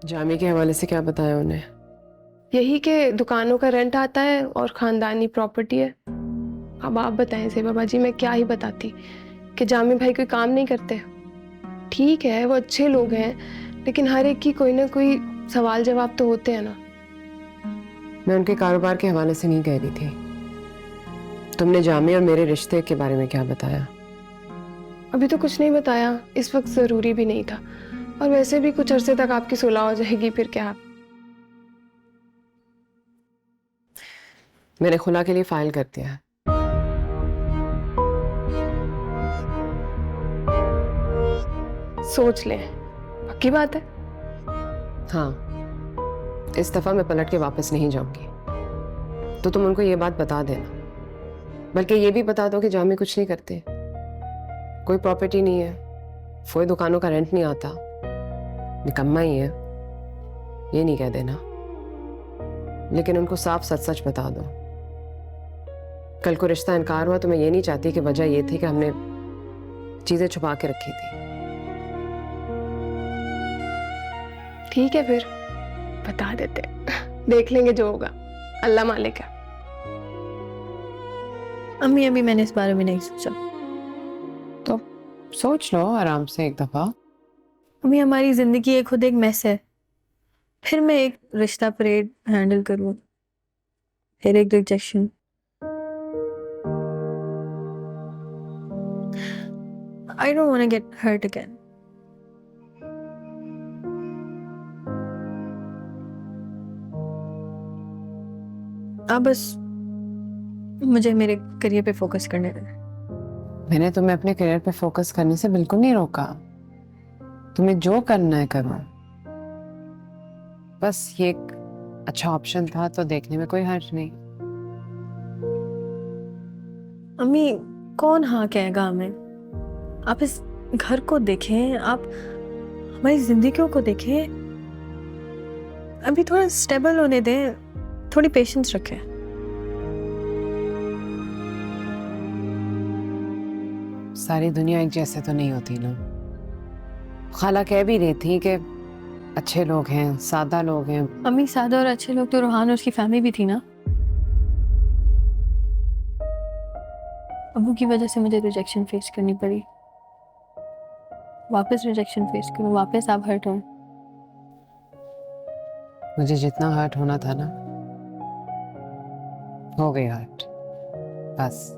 जामी के हवाले से क्या बताया उन्हें? यही कि दुकानों का रेंट आता है और खानदानी प्रॉपर्टी है। अब आप बताएं से बाबा जी, मैं क्या ही बताती कि जामी भाई कोई काम नहीं करते। ठीक है वो अच्छे लोग हैं, लेकिन हर एक की कोई ना कोई सवाल जवाब तो होते हैं ना। मैं उनके कारोबार के हवाले से नहीं कह रही थी। तुमने जामी और मेरे रिश्ते के बारे में क्या बताया? अभी तो कुछ नहीं बताया, इस वक्त जरूरी भी नहीं था। और वैसे भी कुछ अरसे तक आपकी सुलह हो जाएगी, फिर क्या। मैंने खुला के लिए फाइल कर दिया है। सोच लें, पक्की बात है। हाँ, इस दफा मैं पलट के वापस नहीं जाऊंगी। तो तुम उनको ये बात बता देना, बल्कि ये भी बता दो कि जामी कुछ नहीं करते, कोई प्रॉपर्टी नहीं है, कोई दुकानों का रेंट नहीं आता, निकम्मा ही है, ये नहीं कह देना। लेकिन उनको साफ सच सच बता दो। कल को रिश्ता इनकार हुआ तो मैं ये नहीं चाहती कि वजह ये थी कि हमने चीजें छुपा के रखी थी। ठीक है फिर, बता देते देख लेंगे जो होगा, अल्लाह मालिक है। अम्मी अभी मैंने इस बारे में नहीं सोचा। तो सोच लो आराम से एक दफा। अम्मी हमारी जिंदगी एक खुद एक मैस है। फिर मैं एक रिश्ता परेड हैंडल करूँ, फिर एक rejection. I don't want to get hurt again. अब बस मुझे मेरे करियर पे फोकस करने दें। मैंने तुम्हें अपने करियर पे फोकस करने से बिल्कुल नहीं रोका। तुम्हें जो करना है करो। बस ये एक अच्छा ऑप्शन था तो देखने में कोई हर्ज नहीं। अम्मी कौन हाँ कहेगा हमें? आप इस घर को देखें, आप हमारी जिंदगियों को देखें। अभी थोड़ा स्टेबल होने दें, थोड़ी पेशेंस रखें। सारी दुनिया एक जैसे तो नहीं होती ना। खाला कह भी रही थी कि अच्छे लोग हैं, सादा लोग हैं। अम्मी सादा और अच्छे लोग तो रूहान और उसकी फैमिली भी थी ना। अबू की वजह से मुझे रिजेक्शन फेस करनी पड़ी। वापस रिजेक्शन फेस करूं, वापस आप हर्ट हो। मुझे जितना हर्ट होना था ना, हो गई हर्ट। बस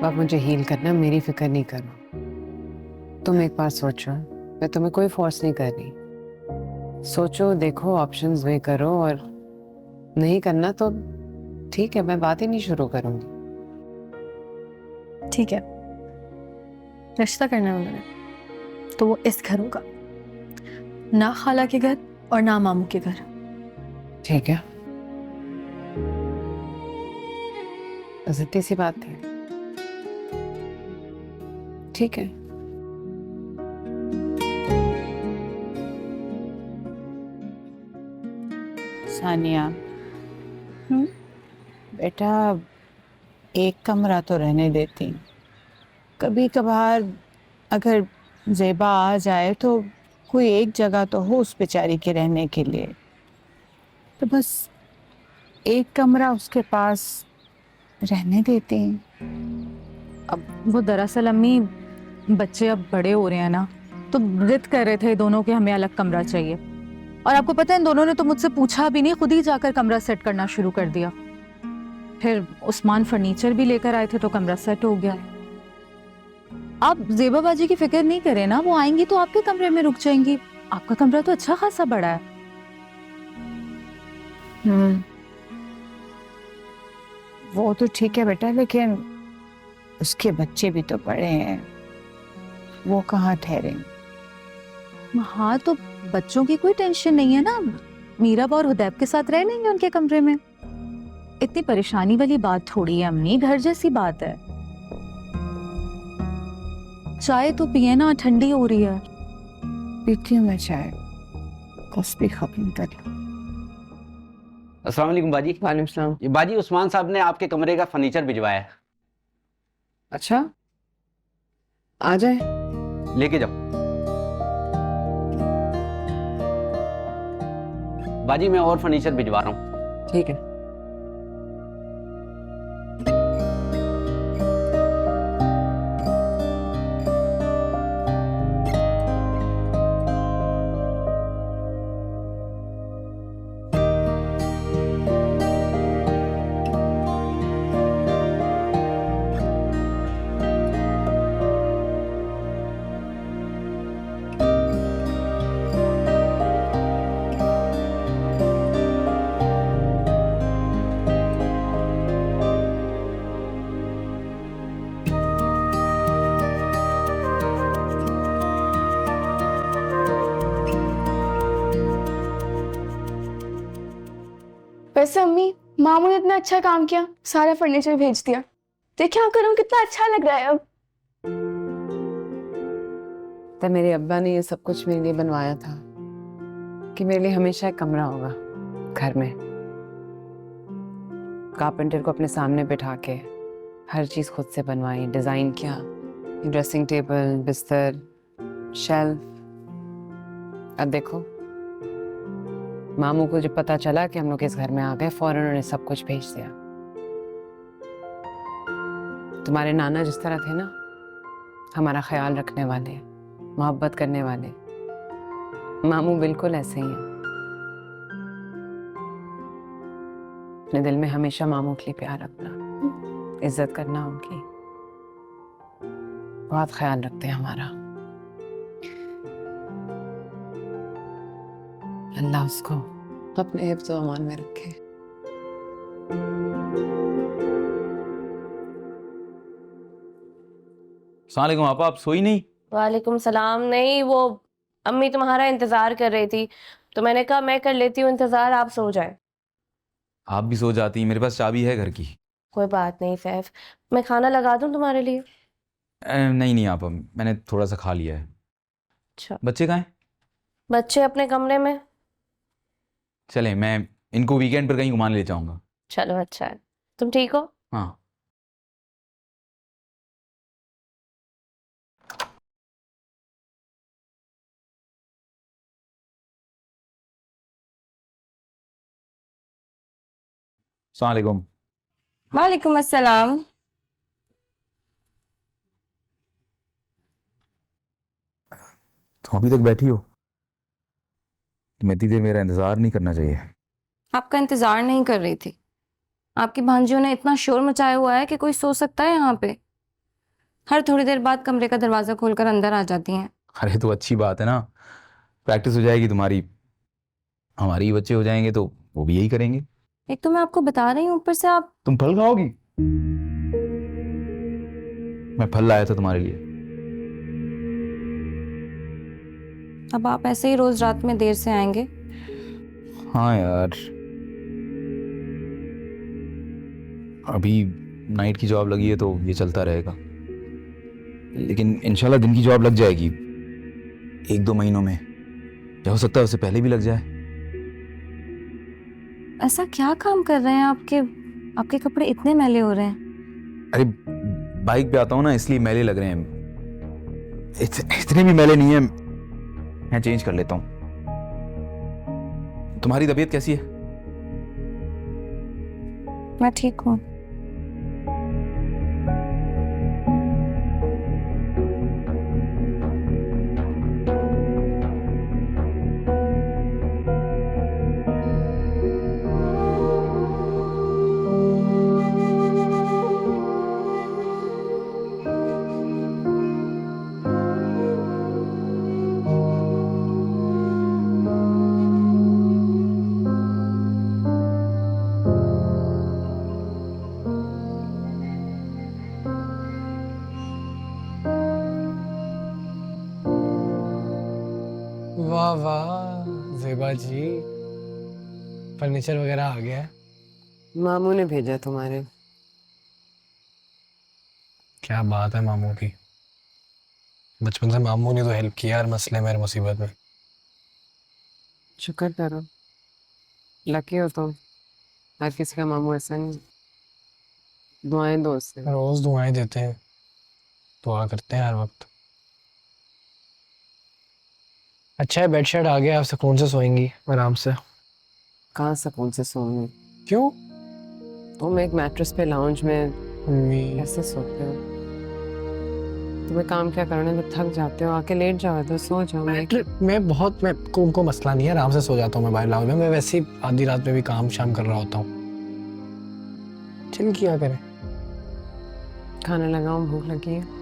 अब मुझे हील करना, मेरी फिक्र नहीं करो। तुम एक बार सोचो, मैं तुम्हें कोई फोर्स नहीं कर रही। सोचो, देखो, ऑप्शंस वे करो, और नहीं करना तो ठीक है, मैं बात ही नहीं शुरू करूंगी। ठीक है, रिश्ता करना है उन्होंने तो वो इस घर होगा, ना खाला के घर और ना मामू के घर। ठीक है, बस इतनी सी बात है। ठीक है। सानिया, बेटा एक कमरा तो रहने देती। कभी कभार अगर जेबा आ जाए तो कोई एक जगह तो हो उस बेचारी के रहने के लिए। तो बस एक कमरा उसके पास रहने देते हैं। अब वो दरअसल अम्मी, बच्चे अब बड़े हो रहे हैं ना, तो जिद कर रहे थे दोनों के हमें अलग कमरा चाहिए। और आपको पता है इन दोनों ने तो मुझसे पूछा भी नहीं, खुद ही जाकर कमरा सेट करना शुरू कर दिया। फिर उस्मान फर्नीचर भी लेकर आए थे तो कमरा सेट हो गया। आप जेबा बाजी की फिक्र नहीं करें ना, वो आएंगी तो आपके कमरे में रुक जाएंगी। आपका कमरा तो अच्छा खासा बड़ा है। वो तो ठीक है बेटा, लेकिन उसके बच्चे भी तो बड़े हैं, वो कहाँ ठहरे। हाँ तो बच्चों की कोई टेंशन नहीं है ना, मीराबा और हुदैब के साथ रह लेंगे उनके कमरे में। इतनी परेशानी वाली बात थोड़ी है अम्मी, घर जैसी बात है। चाय तो पिए ना, ठंडी हो रही है। पीती हूँ मैं चाय, कस भी खत्म कर लो। अस्सलाम वालेकुम बाजी। वालेकुम सलाम। ये बाजी उस्मान साहब ने आपके कमरे का फर्नीचर भिजवाया है। अच्छा, आ जाए। लेके जाओ। बाजी मैं और फर्नीचर भिजवा रहा हूँ। ठीक है। वैसे अम्मी, मामू ने इतना अच्छा काम किया, सारा फर्नीचर भेज दिया। देखिए आप करूँ कितना अच्छा लग रहा है अब। तो मेरे अब्बा ने ये सब कुछ मेरे लिए बनवाया था कि मेरे लिए हमेशा एक कमरा होगा घर में। कारपेंटर को अपने सामने बिठा के हर चीज़ खुद से बनवाई, डिज़ाइन किया, ड्रेसिंग टेबल, बिस्तर, शेल्फ। अब देखो, मामू को जब पता चला कि हम लोग इस घर में आ गए, फौरन उन्होंने सब कुछ भेज दिया। तुम्हारे नाना जिस तरह थे ना, हमारा ख्याल रखने वाले, मोहब्बत करने वाले, मामू बिल्कुल ऐसे ही हैं। अपने दिल में हमेशा मामू के लिए प्यार रखना, इज्जत करना उनकी। बहुत ख्याल रखते हैं हमारा। अल्लाह उसको अपने हिफ्ज़ व अमान में रखे। अस्सलाम वालेकुम आपा, आप सोई नहीं? वालेकुम सलाम। नहीं, वो अम्मी तुम्हारा इंतजार कर रही थी, तो मैंने कहा मैं कर लेती हूँ इंतजार, आप सो जाए। आप भी सो जाती, मेरे पास चाबी है घर की। कोई बात नहीं सैफ, मैं खाना लगा दूँ तुम्हारे लिए? नहीं नहीं आपा, मैंने थोड़ा सा खा लिया है। अच्छा। बच्चे कहाँ हैं? बच्चे अपने कमरे में। चलें, मैं इनको वीकेंड पर कहीं घुमाने ले जाऊंगा। चलो अच्छा है। तुम ठीक हो? हाँ। अस्सलाम वालेकुम। वालेकुम अस्सलाम। तुम अभी तक बैठी हो? तुम्हें इतनी देर मेरा इंतजार नहीं करना चाहिए। आपका इंतजार नहीं कर रही थी। आपकी भांजियों ने इतना शोर मचाया हुआ है कि कोई सो सकता है यहाँ पे? हर थोड़ी देर बाद कमरे का दरवाजा खोलकर अंदर आ जाती हैं। अरे तो अच्छी बात है ना, प्रैक्टिस हो जाएगी तुम्हारी। हमारी ही बच्चे हो जाएंगे तो वो भी यही करेंगे। एक तो मैं आपको बता रही हूँ, ऊपर से आप। तुम फल खाओगी? मैं फल लाया था तुम्हारे लिए। अब आप ऐसे ही रोज रात में देर से आएंगे? हाँ यार, अभी नाइट की जॉब लगी है तो ये चलता रहेगा, लेकिन इंशाल्लाह दिन की जॉब लग जाएगी 1-2 महीनों में, या हो सकता है उससे पहले भी लग जाए। ऐसा क्या काम कर रहे हैं आपके कपड़े इतने मैले हो रहे हैं? अरे बाइक पे आता हूँ ना, इसलिए मैले लग रहे हैं। इतने भी मैले नहीं है, मैं चेंज कर लेता हूँ। तुम्हारी तबीयत कैसी है? मैं ठीक हूँ। वाह वाह ज़ेबा जी, फर्नीचर वगैरह आ गया है। मामू ने भेजा तुम्हारे। क्या बात है मामू की, बचपन से मामू ने तो हेल्प किया हर मसले में, हर मुसीबत में। शुक्र करो, लकी हो तुम। हर किसी का मामू ऐसा नहीं। दुआएं दो उससे। रोज दुआएं देते हैं, दुआ करते हैं हर वक्त। अच्छा है बेड शेड आ गया, आप सुकून से सोएंगी आराम से। कहाँ सुकून से सोऊंगी। क्यों? तुम एक मैट्रेस पे लाउंज में मम्मी कैसे सोते हो? तुम्हें काम क्या करना, जब थक जाते हो आके लेट जाओ तो सो जाओ। मैं को मसला नहीं है, आराम से सो जाता हूँ मैं बाहर लाउंज में। मैं वैसे ही आधी रात में भी काम शाम कर रहा होता हूँ। चिल किया करें। खाना लगाऊं, भूख लगी है।